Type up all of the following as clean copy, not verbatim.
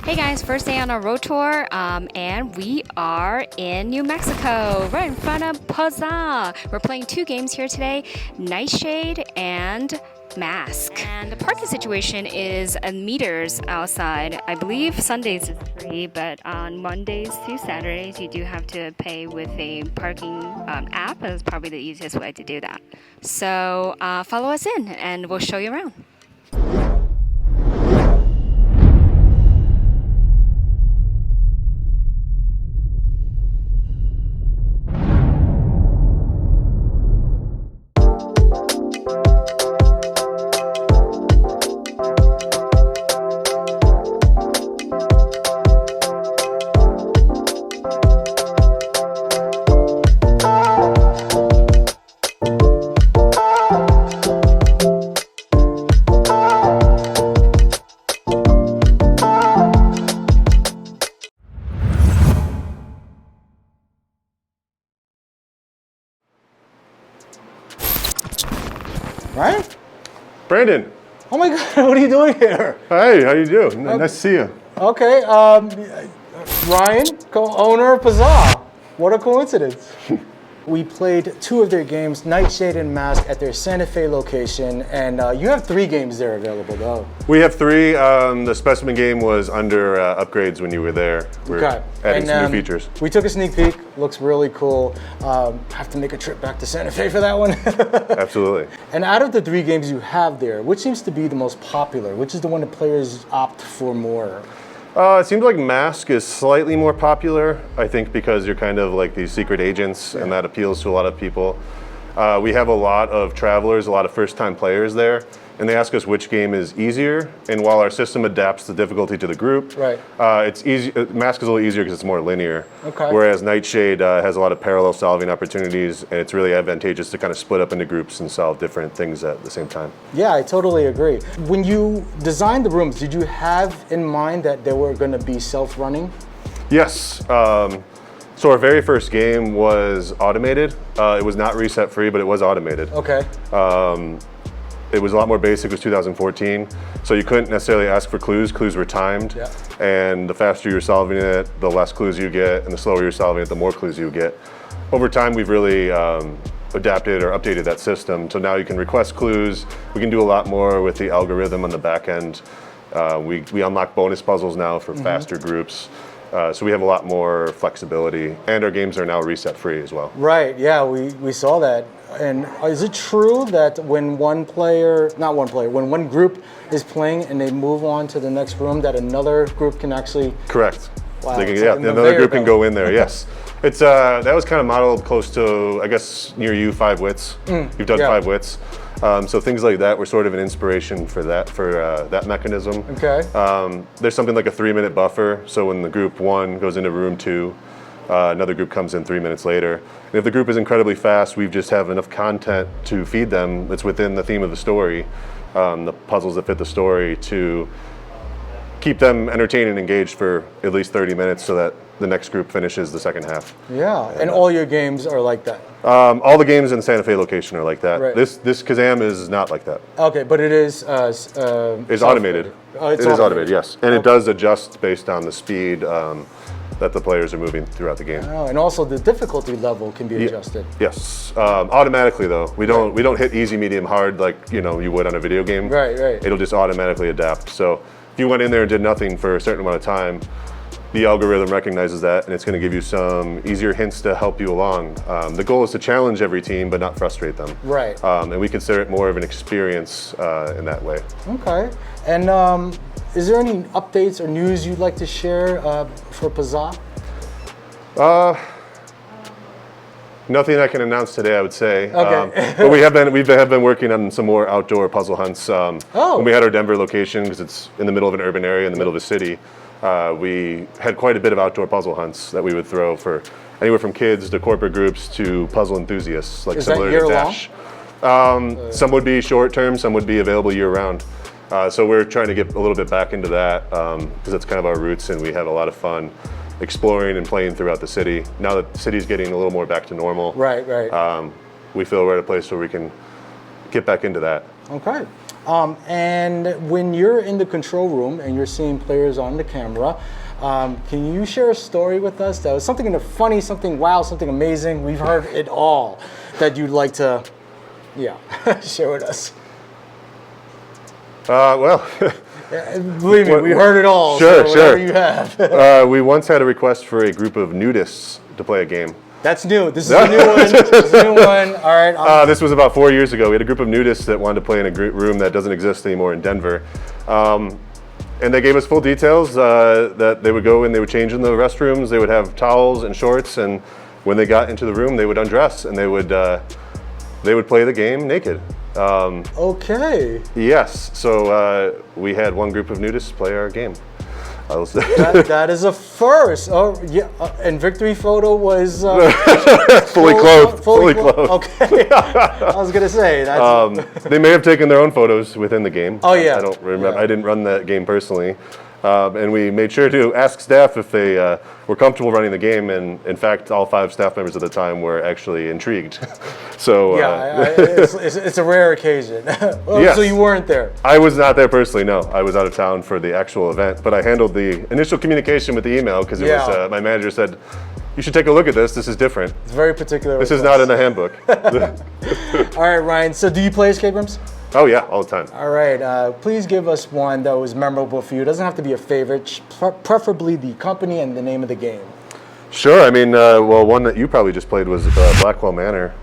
Hey guys, first day on our road tour, and we are in New Mexico, right in front of Puzzah. We're playing 2 games here today, Nightshade and M.A.S.K. And the parking situation is meters outside. I believe Sundays is free, but on Mondays through Saturdays, you do have to pay with a parking app. That's probably the easiest way to do that. So follow us in, and we'll show you around. Ryan? Brandon. Oh my God, what are you doing here? Hey, how you doing? Nice to see you. Okay, Ryan, co-owner of Puzzah. What a coincidence. We played 2 of their games, Nightshade and M.A.S.K, at their Santa Fe location, and you have 3 games there available, though. We have 3. The specimen game was under upgrades when you were there. We're adding some new features. We took a sneak peek. Looks really cool. Have to make a trip back to Santa Fe for that one. Absolutely. And out of the 3 games you have there, which seems to be the most popular? Which is the one that players opt for more? It seems like M.A.S.K is slightly more popular, I think because you're kind of like these secret agents, and that appeals to a lot of people. We have a lot of travelers, a lot of first-time players there, and they ask us which game is easier, and while our system adapts the difficulty to the group, it's easy. M.A.S.K is a little easier because it's more linear, whereas Nightshade has a lot of parallel solving opportunities, and it's really advantageous to kind of split up into groups and solve different things at the same time. Yeah, I totally agree. When you designed the rooms, did you have in mind that they were going to be self-running? Yes. So our very first game was automated. It was not reset free, but it was automated. Okay. It was a lot more basic. It was 2014, so you couldn't necessarily ask for clues. Clues were timed, and the faster you're solving it, the less clues you get, and the slower you're solving it, the more clues you get. Over time, we've really adapted or updated that system, so now you can request clues. We can do a lot more with the algorithm on the back end. We unlock bonus puzzles now for faster groups. So we have a lot more flexibility, and our games are now reset free as well. Right, yeah, we saw that. And is it true that when when one group is playing and they move on to the next room, that another group can actually... Correct. Wow, They can, another group can go in there, yes. It's that was kind of modeled close to, I guess, near you, 5 wits. You've done 5 wits. So things like that were sort of an inspiration for that mechanism. Okay. There's something like a 3-minute buffer, so when the group 1 goes into room 2, another group comes in 3 minutes later. And if the group is incredibly fast, we just have enough content to feed them that's within the theme of the story, the puzzles that fit the story, to keep them entertained and engaged for at least 30 minutes so that the next group finishes the second half. Yeah, and all your games are like that? All the games in the Santa Fe location are like that. Right. This Kazam is not like that. Okay, but it is... it's automated. Oh, it is automated, yes. And it does adjust based on the speed that the players are moving throughout the game. Oh, and also the difficulty level can be adjusted. Yes, automatically though. We don't hit easy, medium, hard like you would on a video game. Right. It'll just automatically adapt. So if you went in there and did nothing for a certain amount of time, the algorithm recognizes that, and it's going to give you some easier hints to help you along. The goal is to challenge every team, but not frustrate them. Right. And we consider it more of an experience in that way. Okay. And is there any updates or news you'd like to share for Puzzah? Nothing I can announce today, I would say. Okay. But we have been working on some more outdoor puzzle hunts. When we had our Denver location, because it's in the middle of an urban area, in the middle of a city, we had quite a bit of outdoor puzzle hunts that we would throw for anywhere from kids to corporate groups to puzzle enthusiasts, like similar to Dash. Some would be short term, some would be available year round. So we're trying to get a little bit back into that because that's kind of our roots, and we have a lot of fun exploring and playing throughout the city. Now that the city's getting a little more back to normal, right. We feel we're at a place where we can get back into that. Okay. And when you're in the control room and you're seeing players on the camera, can you share a story with us that was something funny, something wow, something amazing? We've heard it all that you'd like to, share with us. Well, believe me, we heard it all. Sure, so sure. Whatever you have. We once had a request for a group of nudists to play a game. That's new. This is a new one. This is a new one. All right. This was about 4 years ago. We had a group of nudists that wanted to play in a room that doesn't exist anymore in Denver. And they gave us full details that they would go and they would change in the restrooms. They would have towels and shorts. And when they got into the room, they would undress and they would play the game naked. Okay. Yes. So we had one group of nudists play our game. That is a first. Oh yeah, and victory photo was fully clothed. Fully clothed. Okay, I was gonna say that's. They may have taken their own photos within the game. Oh yeah. I don't remember. Yeah. I didn't run that game personally, and we made sure to ask staff if they were comfortable running the game. And in fact, all 5 staff members at the time were actually intrigued. So it's a rare occasion. Yes. So you weren't there. I was not there personally. No, I was out of town for the actual event, but I handled the initial communication with the email because it was my manager said, "You should take a look at this. This is different. It's very particular. This is not in the handbook." All right, Ryan. So do you play escape rooms? Oh yeah, all the time. All right. Please give us one that was memorable for you. It doesn't have to be a favorite. Preferably the company and the name of the game. Sure. I mean, one that you probably just played was Blackwell Manor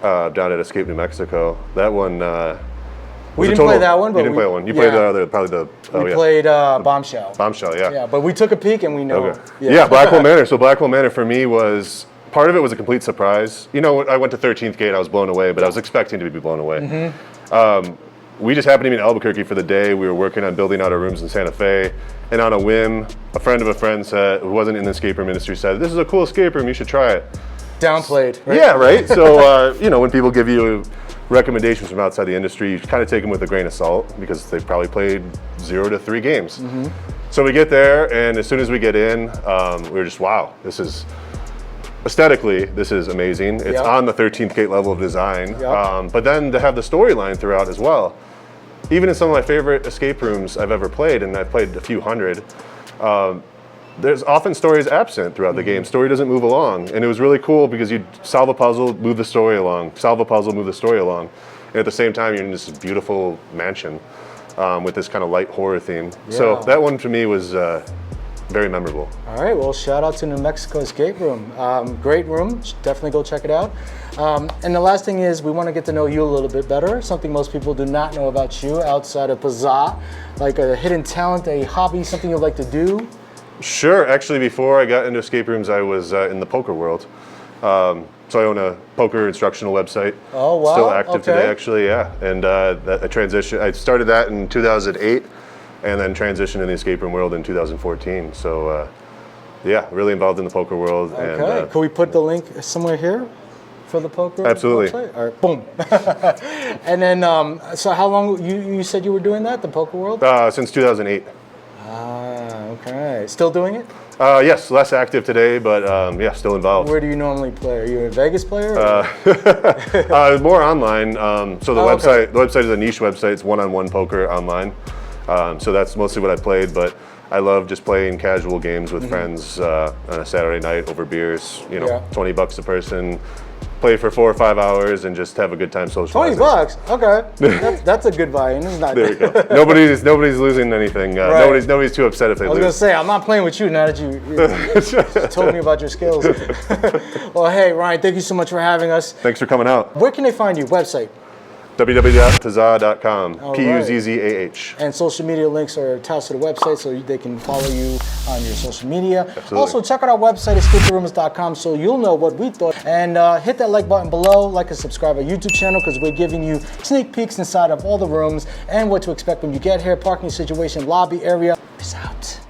down at Escape, New Mexico. That one. We didn't play that one, but you didn't play that one. You played the other, we played Bombshell. Bombshell, yeah. Yeah, but we took a peek and we know. Okay. Yeah, Blackwell Manor. So Blackwell Manor for me was part of it was a complete surprise. You know, I went to 13th Gate. I was blown away, but I was expecting to be blown away. Mm-hmm. We just happened to be in Albuquerque for the day. We were working on building out our rooms in Santa Fe, and on a whim, a friend of a friend said, who wasn't in the escape room industry, said, "This is a cool escape room. You should try it." Downplayed, right? Yeah, right. So when people give you recommendations from outside the industry, you kind of take them with a grain of salt because they've probably played 0 to 3 games. Mm-hmm. So we get there, and as soon as we get in, we were just, wow, this is aesthetically, this is amazing. It's on the 13th Gate level of design, but then to have the storyline throughout as well. Even in some of my favorite escape rooms I've ever played, and I've played a few hundred, there's often stories absent throughout the game. Story doesn't move along. And it was really cool because you'd solve a puzzle, move the story along, solve a puzzle, move the story along. And at the same time, you're in this beautiful mansion with this kind of light horror theme. Yeah. So that one to me was very memorable. All right, well, shout out to New Mexico Escape Room. Great room, definitely go check it out. And the last thing is we want to get to know you a little bit better, something most people do not know about you outside of Puzzah, like a hidden talent, a hobby, something you like to do. Sure. Actually, before I got into escape rooms, I was in the poker world. So I own a poker instructional website. Oh, wow. Still active today, actually, yeah. And I started that in 2008 and then transitioned in the escape room world in 2014. So, really involved in the poker world. Okay. Can we put the link somewhere here for the poker Absolutely. website? All right, boom. And then, so how long, you said you were doing that, the poker world? Since 2008. Okay. Still doing it? Yes, less active today, but still involved. Where do you normally play? Are you a Vegas player? More online. So the website is a niche website. It's one-on-one poker online. So that's mostly what I played, but I love just playing casual games with friends on a Saturday night over beers. $20 a person. Play for 4 or 5 hours and just have a good time socializing. $20? Okay, that's a good buy-in. It's not. There we go. Nobody's losing anything. Right. Nobody's too upset if they lose. I was gonna say I'm not playing with you now that you told me about your skills. Well, hey Ryan, thank you so much for having us. Thanks for coming out. Where can they find you? Website? www.puzzah.com. Puzzah. And social media links are attached to the website so they can follow you on your social media. Absolutely. Also, check out our website, ESCAPETHEROOMers.com, so you'll know what we thought. And hit that like button below, like and subscribe our YouTube channel because we're giving you sneak peeks inside of all the rooms and what to expect when you get here, parking situation, lobby area. Peace out.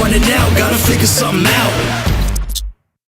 running out, gotta figure something out.